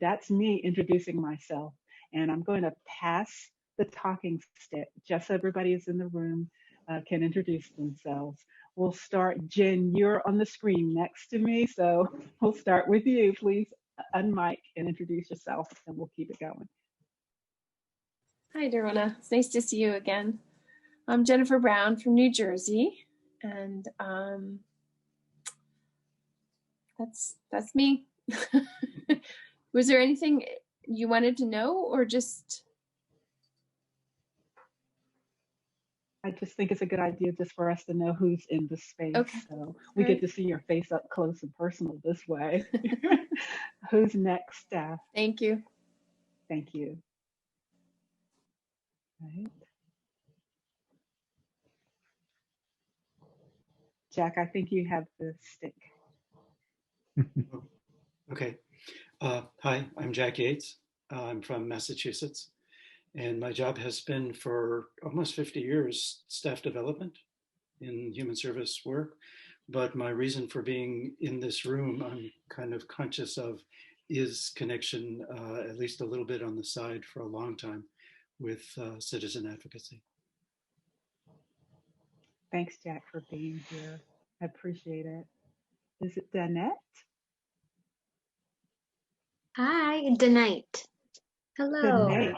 that's me introducing myself. And I'm going to pass the talking stick just so everybody is in the room can introduce themselves. We'll start. Jen, you're on the screen next to me, so we'll start with you. Please unmic and introduce yourself, and we'll keep it going. Hi, Derona. It's nice to see you again. I'm Jennifer Brown from New Jersey, and that's me. Was there anything you wanted to know, or just? I just think it's a good idea just for us to know who's in the space. Okay. So we get to see your face up close and personal this way. Who's next, Steph? Thank you. Thank you. Right. Jack, I think you have the stick. Okay. Hi, I'm Jack Yates. I'm from Massachusetts, and my job has been for almost 50 years staff development in human service work. But my reason for being in this room, I'm kind of conscious of, is connection, at least a little bit on the side for a long time, with citizen advocacy. Thanks, Jack, for being here. I appreciate it. Is it Danette? Hi, Danite. Hello. Danette.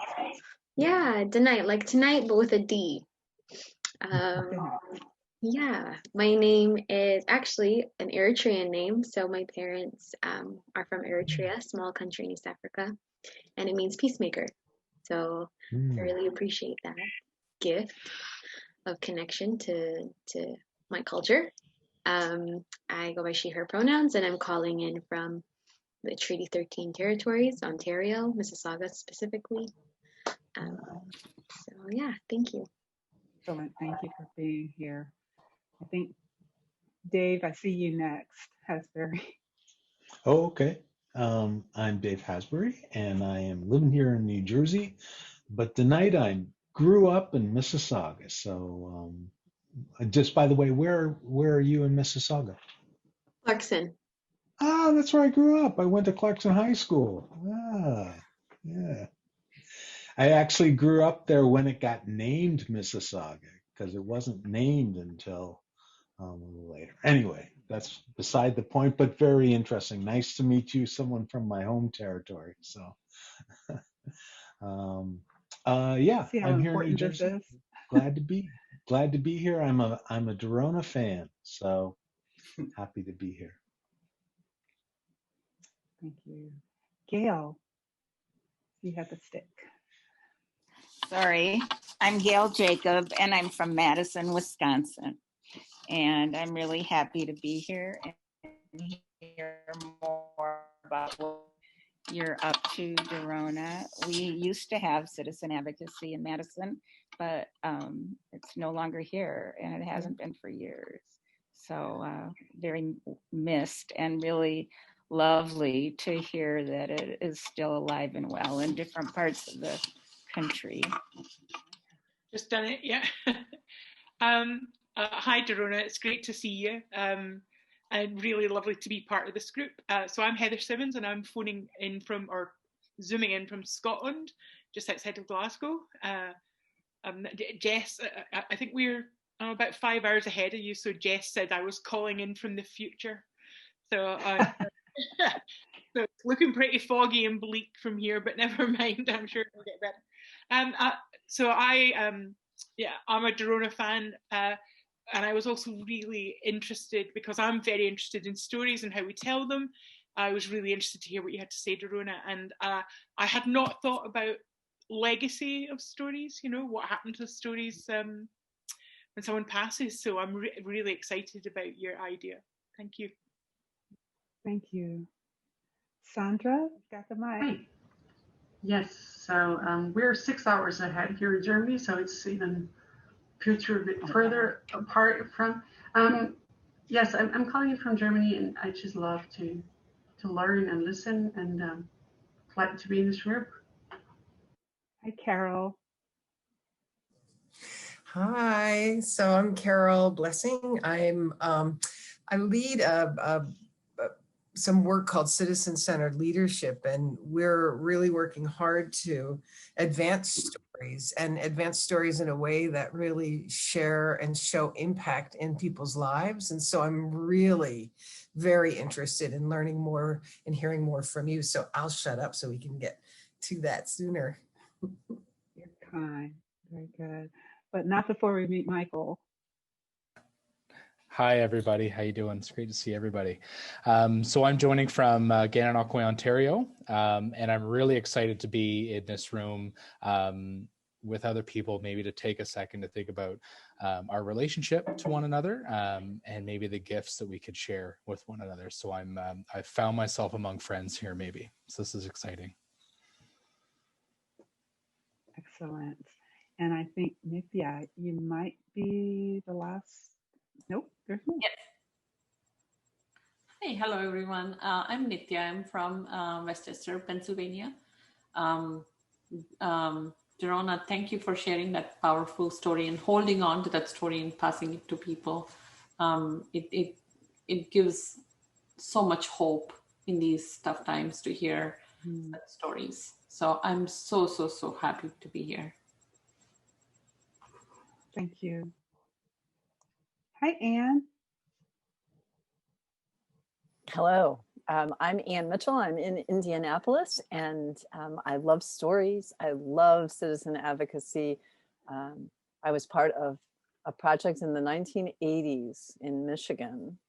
Yeah, Danite, like tonight, but with a D. Yeah, my name is actually an Eritrean name. So my parents are from Eritrea, small country in East Africa, and it means peacemaker. So I really appreciate that gift of connection to my culture. I go by she, her pronouns, and I'm calling in from the Treaty 13 territories, Ontario, Mississauga specifically. So yeah, thank you. Excellent. Thank you for being here. I think, Dave, I see you next. Hasbury. Oh, okay. I'm Dave Hasbury, and I am living here in New Jersey. But tonight I grew up in Mississauga. So just by the way, where are you in Mississauga? Clarkson. Ah, that's where I grew up. I went to Clarkson High School. Ah, yeah. I actually grew up there when it got named Mississauga, because it wasn't named until a little later. Anyway, that's beside the point, but very interesting. Nice to meet you, someone from my home territory. So, yeah, See how I'm here in New important this Jersey. is? Glad to be here. I'm a Derona fan, so happy to be here. Thank you. Gail, you have the stick. Sorry, I'm Gail Jacob, and I'm from Madison, Wisconsin. And I'm really happy to be here and hear more about what you're up to, Derona. We used to have citizen advocacy in Madison, but it's no longer here, and it hasn't been for years. So very missed, and really lovely to hear that it is still alive and well in different parts of the country. Just done it, yeah. Hi, Derona. It's great to see you. And really lovely to be part of this group. So I'm Heather Simmons, and I'm phoning in from, or zooming in from Scotland, just outside of Glasgow. Jess, I think we're about 5 hours ahead of you. So Jess said I was calling in from the future. So, so it's looking pretty foggy and bleak from here, but never mind. I'm sure it'll get better. So I'm a Derona fan. And I was also really interested, because I'm very interested in stories and how we tell them. I was really interested to hear what you had to say, Derona. And I had not thought about legacy of stories, what happened to stories when someone passes. So I'm really excited about your idea. Thank you. Thank you. Sandra, got the mic. Hi. Yes, so we're 6 hours ahead here in Germany, so it's even future a bit further apart from. Yes, I'm calling you from Germany, and I just love to learn and listen, and glad to be in this group. Hi, Carol. Hi, so I'm Carol Blessing. I lead a some work called citizen-centered leadership, and we're really working hard to advance stories in a way that really share and show impact in people's lives. And so I'm really very interested in learning more and hearing more from you. So I'll shut up so we can get to that sooner. You're kind. Very good. But not before we meet Michael. Hi, everybody. How you doing? It's great to see everybody. So I'm joining from Gananoque, Ontario, and I'm really excited to be in this room with other people, maybe to take a second to think about our relationship to one another and maybe the gifts that we could share with one another. So I've found myself among friends here, maybe. So this is exciting. Excellent. And I think, Nithya, you might be the last. Nope, there's no. Yes. Hey, hello everyone. I'm Nithya. I'm from Westchester, Pennsylvania. Derona, thank you for sharing that powerful story and holding on to that story and passing it to people. It gives so much hope in these tough times to hear such stories. So I'm so happy to be here. Thank you. Hi, Anne. Hello, I'm Ann Mitchell. I'm in Indianapolis, and I love stories. I love citizen advocacy. I was part of a project in the 1980s in Michigan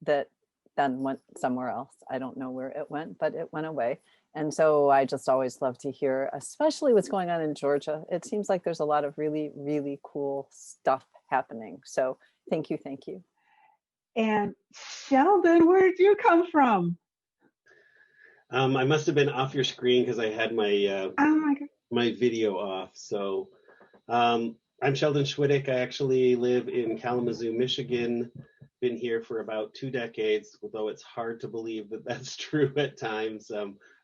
that then went somewhere else. I don't know where it went, but it went away. And so I just always love to hear, especially what's going on in Georgia. It seems like there's a lot of really, really cool stuff happening. So thank you, thank you. And Sheldon, where did you come from? I must have been off your screen because I had my my God. my video off. So I'm Sheldon Schwiddick. I actually live in Kalamazoo, Michigan. Been here for about 2 decades, although it's hard to believe that that's true at times.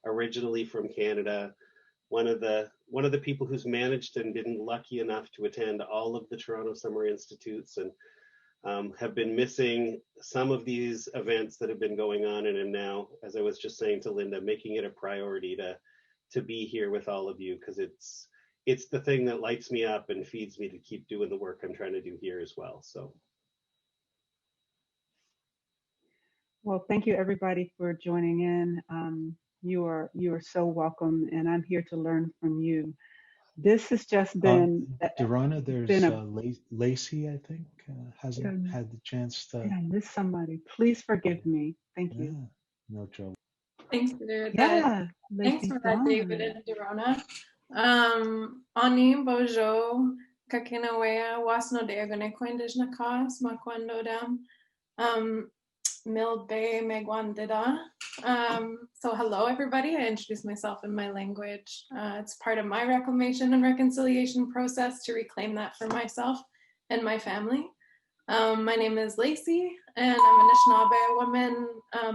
Originally from Canada, one of the people who's managed and been lucky enough to attend all of the Toronto Summer Institutes and have been missing some of these events that have been going on, and am now, as I was just saying to Linda, making it a priority to be here with all of you, because it's the thing that lights me up and feeds me to keep doing the work I'm trying to do here as well. So. Well, thank you everybody for joining in. You are so welcome, and I'm here to learn from you. This has just been Derona, there's Lacey, I think, hasn't had the chance to. Did I miss somebody? Please forgive me. Thank you. No trouble. Thanks for that. Yeah. Thanks for that, David and Derona. Oni bojo kakinawea wasno deagone quendish nakas makwandodam milbe megwandida. So hello everybody. I introduced myself in my language. It's part of my reclamation and reconciliation process to reclaim that for myself and my family. My name is Lacey, and I'm a Anishinaabe woman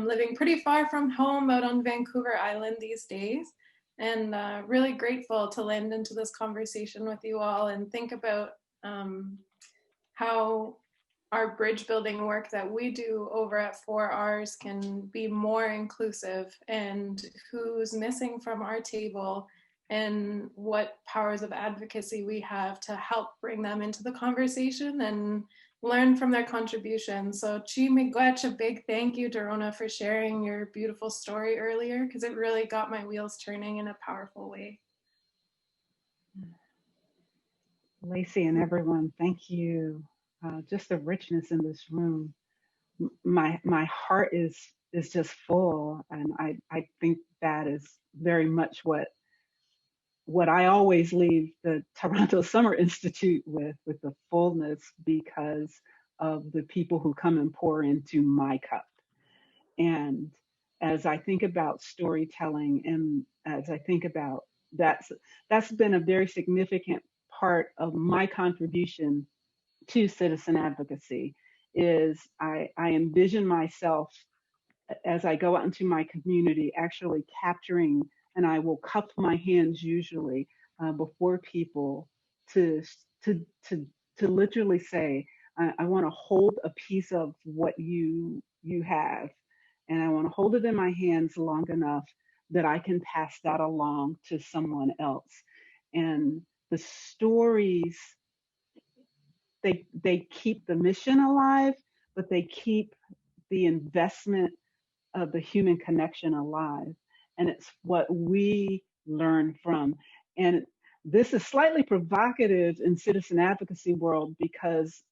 living pretty far from home out on Vancouver Island these days, and really grateful to land into this conversation with you all and think about how our bridge building work that we do over at 4Rs can be more inclusive, and who's missing from our table, and what powers of advocacy we have to help bring them into the conversation and learn from their contributions. So chi miigwech, a big thank you, Derona, for sharing your beautiful story earlier, because it really got my wheels turning in a powerful way. Lacey and everyone, thank you. Just the richness in this room. My heart is just full, and I think that is very much what I always leave the Toronto Summer Institute with the fullness, because of the people who come and pour into my cup. And as I think about storytelling, and as I think about that's been a very significant part of my contribution to citizen advocacy, is I envision myself as I go out into my community actually capturing, and I will cup my hands usually before people to literally say, I want to hold a piece of what you have, and I want to hold it in my hands long enough that I can pass that along to someone else. And the stories, they keep the mission alive, but they keep the investment of the human connection alive. And it's what we learn from. And this is slightly provocative in citizen advocacy world because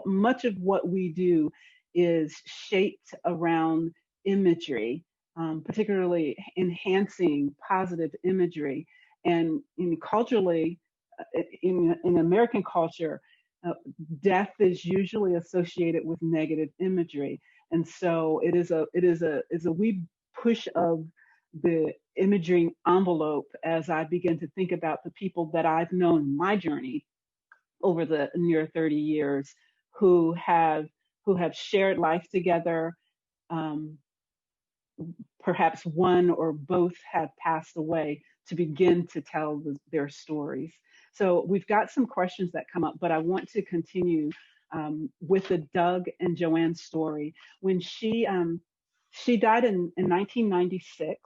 much of what we do is shaped around imagery, particularly enhancing positive imagery. And culturally, in American culture, death is usually associated with negative imagery, and so it is a wee push of the imagery envelope as I begin to think about the people that I've known in my journey over the near 30 years who have shared life together. Perhaps one or both have passed away to begin to tell their stories. So we've got some questions that come up, but I want to continue with the Doug and Joanne story. When she died in 1996,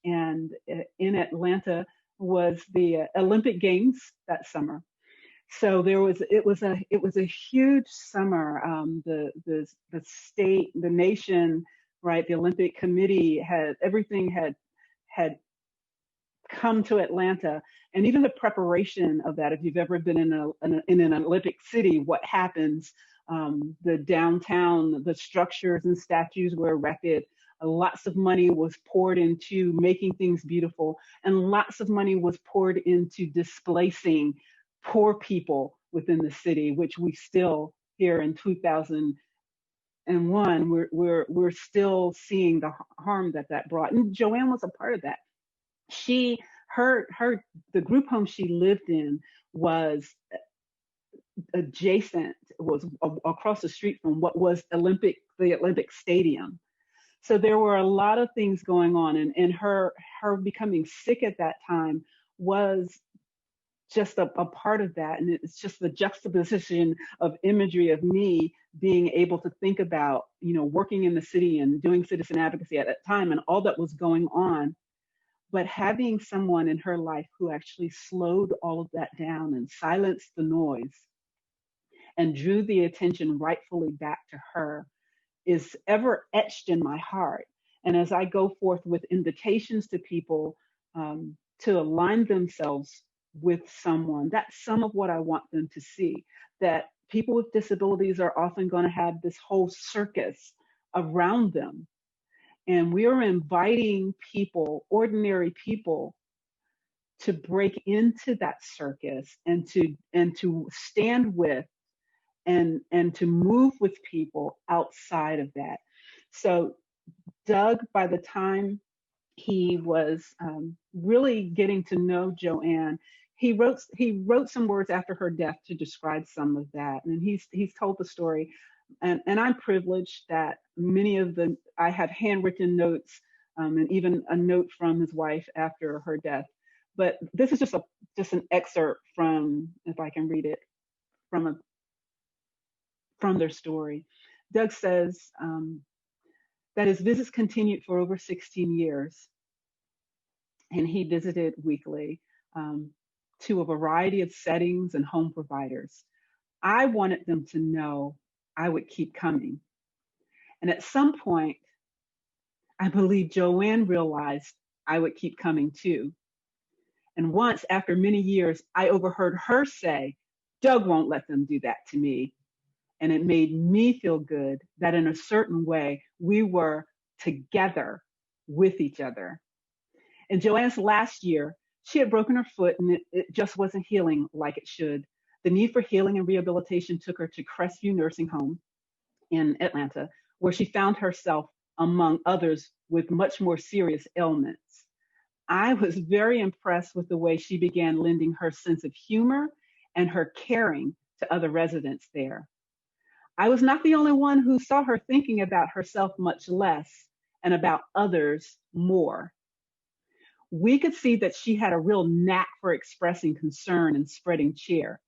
and in Atlanta was the Olympic Games that summer. So it was a huge summer. The state, the nation, right? The Olympic Committee everything had come to Atlanta, and even the preparation of that. If you've ever been in an Olympic city, what happens? The downtown, the structures and statues were erected. Lots of money was poured into making things beautiful, and lots of money was poured into displacing poor people within the city, which we still here in 2001, we're still seeing the harm that brought. And Joanne was a part of that. The group home she lived in was across the street from what was the Olympic Stadium. So there were a lot of things going on, and her becoming sick at that time was just a part of that. And it's just the juxtaposition of imagery of me being able to think about, working in the city and doing citizen advocacy at that time and all that was going on, but having someone in her life who actually slowed all of that down and silenced the noise and drew the attention rightfully back to her is ever etched in my heart. And as I go forth with invitations to people to align themselves with someone, that's some of what I want them to see, that people with disabilities are often going to have this whole circus around them. And we are inviting people, ordinary people, to break into that circus and to stand with and to move with people outside of that. So Doug, by the time he was really getting to know Joanne, he wrote some words after her death to describe some of that, and he's told the story. And I'm privileged that I have handwritten notes and even a note from his wife after her death. But this is just an excerpt from, if I can read it, from their story. Doug says that his visits continued for over 16 years, and he visited weekly to a variety of settings and home providers. I wanted them to know I would keep coming. And at some point, I believe Joanne realized I would keep coming too. And once, after many years, I overheard her say, "Doug won't let them do that to me." And it made me feel good that in a certain way, we were together with each other. In Joanne's last year, she had broken her foot and it just wasn't healing like it should. The need for healing and rehabilitation took her to Crestview Nursing Home in Atlanta, where she found herself among others with much more serious ailments. I was very impressed with the way she began lending her sense of humor and her caring to other residents there. I was not the only one who saw her thinking about herself much less and about others more. We could see that she had a real knack for expressing concern and spreading cheer.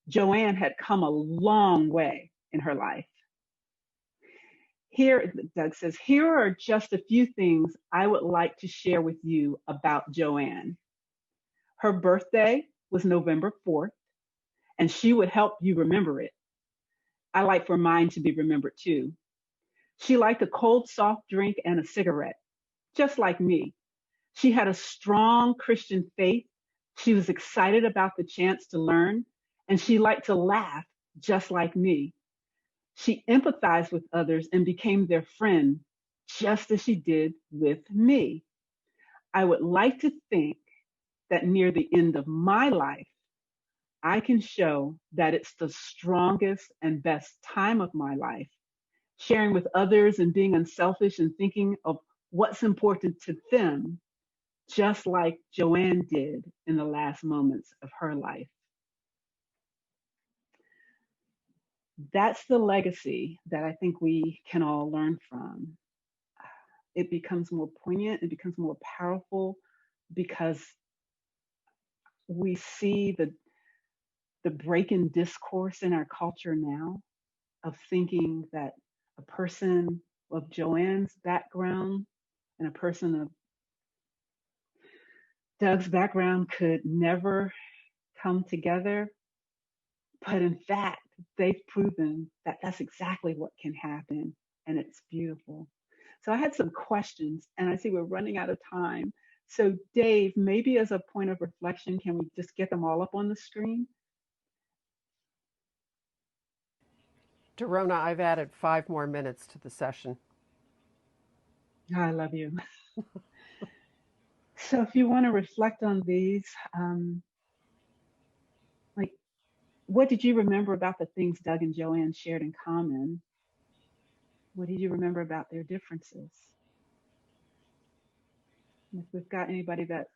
Joanne had come a long way in her life. Here, Doug says, here are just a few things I would like to share with you about Joanne. Her birthday was November 4th, and she would help you remember it. I like for mine to be remembered too. She liked a cold soft drink and a cigarette, just like me. She had a strong Christian faith. She was excited about the chance to learn, and she liked to laugh, just like me. She empathized with others and became their friend, just as she did with me. I would like to think that near the end of my life, I can show that it's the strongest and best time of my life, sharing with others and being unselfish and thinking of what's important to them, just like Joanne did in the last moments of her life. That's the legacy that I think we can all learn from. It becomes more poignant, it becomes more powerful because we see the break in discourse in our culture now of thinking that a person of Joanne's background and a person of Doug's background could never come together. But in fact, they've proven that that's exactly what can happen, and it's beautiful. So I had some questions, and I see we're running out of time. So Dave, maybe as a point of reflection, can we just get them all up on the screen? Derona, I've added 5 more minutes to the session. I love you. So if you want to reflect on these, like, what did you remember about the things Doug and Joanne shared in common? What did you remember about their differences? If we've got anybody that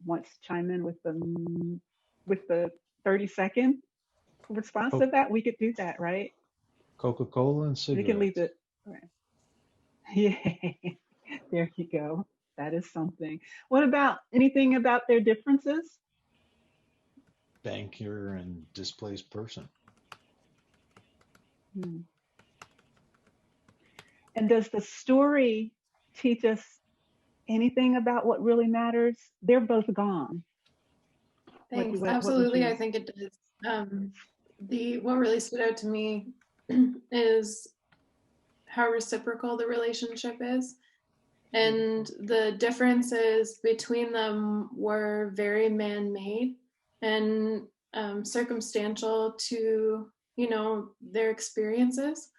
wants to chime in with the 30-second response to that, we could do that, right? Coca-Cola and cigarettes. We can leave it. Right. Yeah, there you go. That is something. What about anything about their differences? Banker and displaced person. And does the story teach us anything about what really matters? They're both gone. Thanks. Absolutely, I think it does. What really stood out to me is how reciprocal the relationship is. And the differences between them were very man-made and circumstantial to, their experiences.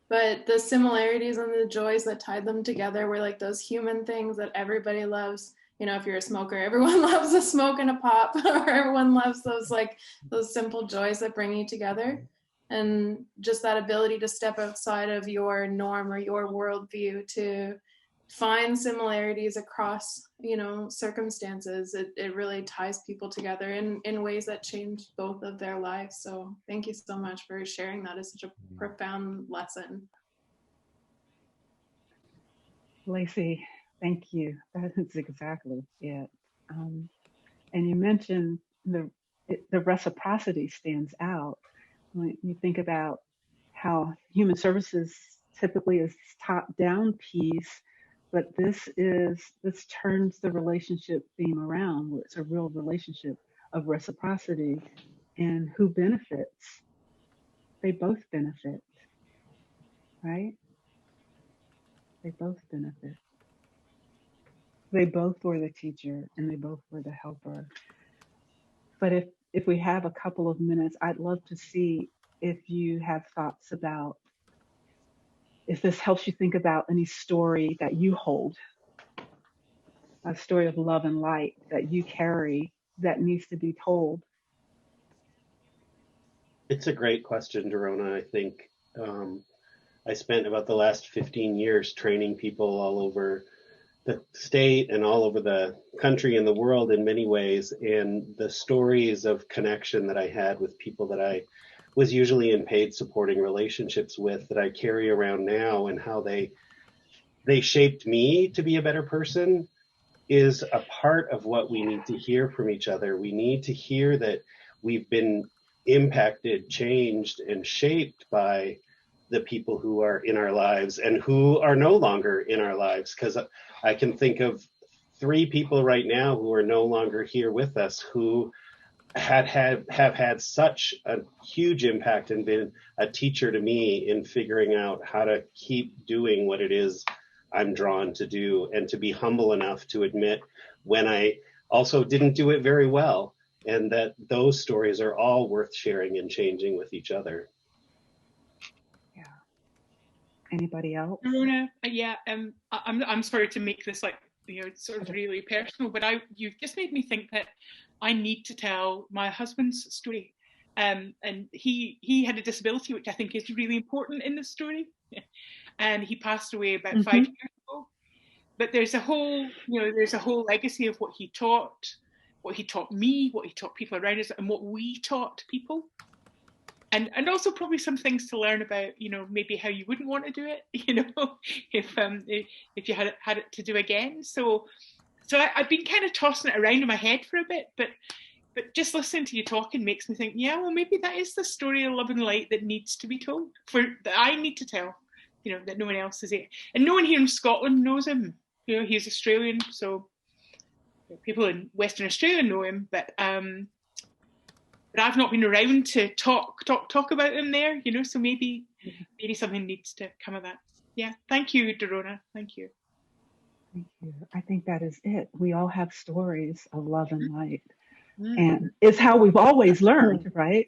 But the similarities and the joys that tied them together were like those human things that everybody loves. If you're a smoker, everyone loves a smoke and a pop, or everyone loves those simple joys that bring you together. And just that ability to step outside of your norm or your worldview to find similarities across, circumstances. It really ties people together in ways that change both of their lives. So thank you so much for sharing that. It's such a profound lesson. Lacey, thank you. That is exactly it. And you mentioned the reciprocity stands out. When you think about how human services typically is top-down piece, but this turns the relationship theme around, where it's a real relationship of reciprocity. And who benefits? They both benefit, right? They both benefit. They both were the teacher and they both were the helper. But if we have a couple of minutes, I'd love to see if you have thoughts about, if this helps you think about any story that you hold, a story of love and light that you carry that needs to be told. It's a great question, Derona. I think I spent about the last 15 years training people all over the state and all over the country and the world in many ways. And the stories of connection that I had with people that I was usually in paid supporting relationships with, that I carry around now, and how they shaped me to be a better person, is a part of what we need to hear from each other. We need to hear that we've been impacted, changed, and shaped by the people who are in our lives and who are no longer in our lives. Because I can think of 3 people right now who are no longer here with us who have had such a huge impact and been a teacher to me in figuring out how to keep doing what it is I'm drawn to do, and to be humble enough to admit when I also didn't do it very well, and that those stories are all worth sharing and changing with each other. Yeah. Anybody else? Derona, yeah, I'm sorry to make this like, sort of really personal, but you've just made me think that I need to tell my husband's story. And he had a disability, which I think is really important in this story. And he passed away about 5 years ago. But there's a whole legacy of what he taught me, what he taught people around us, and what we taught people. And also probably some things to learn about, maybe how you wouldn't want to do it, if you had it to do again. So I've been kind of tossing it around in my head for a bit, but just listening to you talking makes me think, yeah, well, maybe that is the story of love and light that needs to be told, that I need to tell, that no one else is here. And no one here in Scotland knows him. He's Australian, so people in Western Australia know him, but I've not been around to talk about him there, so maybe something needs to come of that. Yeah, thank you, Derona. Thank you. Thank you. I think that is it. We all have stories of love and light. And it's how we've always learned, right?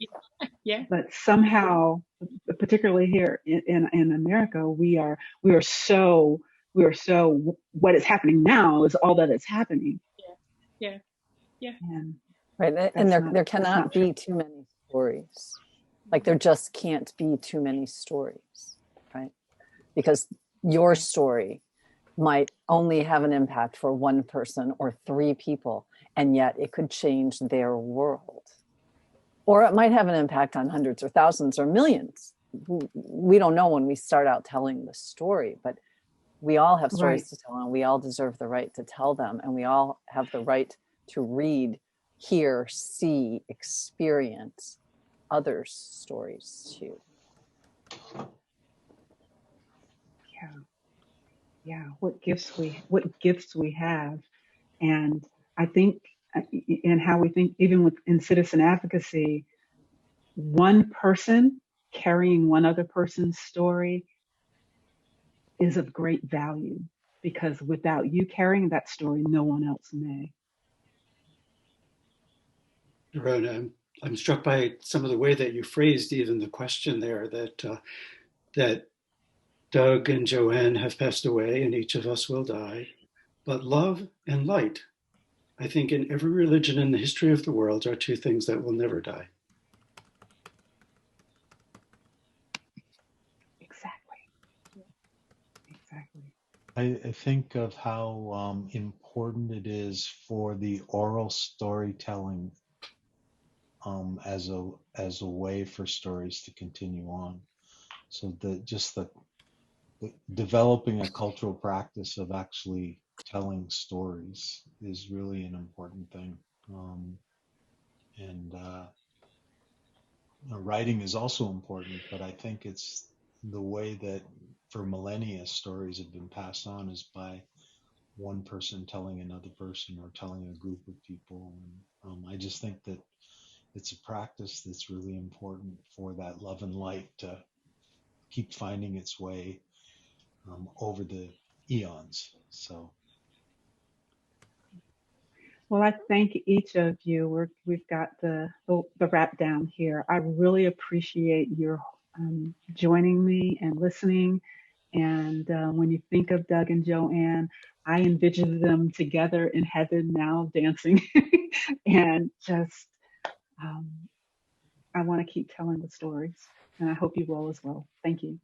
Yeah. But somehow, particularly here in America, we are so what is happening now is all that is happening. Yeah. And right, and there cannot be too many stories. Like there just can't be too many stories, right? Because your story might only have an impact for one person or 3 people, and yet it could change their world. Or it might have an impact on hundreds or thousands or millions. We don't know when we start out telling the story, but we all have stories to tell, and we all deserve the right to tell them, and we all have the right to read, hear, see, experience others' stories too. Yeah, what gifts we have. And I think in how we think, even in citizen advocacy, one person carrying one other person's story is of great value, because without you carrying that story, no one else may. Derona, I'm struck by some of the way that you phrased even the question there, that Doug and Joanne have passed away and each of us will die, but love and light, I think in every religion in the history of the world, are 2 things that will never die. Exactly. I think of how important it is for the oral storytelling as a way for stories to continue on. So the developing a cultural practice of actually telling stories is really an important thing. Writing is also important, but I think it's the way that for millennia stories have been passed on is by one person telling another person or telling a group of people. And I just think that it's a practice that's really important for that love and light to keep finding its way over the eons. So. Well, I thank each of you. We've got the wrap down here. I really appreciate your joining me and listening. And when you think of Doug and Joanne, I envision them together in heaven now dancing. And just, I want to keep telling the stories. And I hope you will as well. Thank you.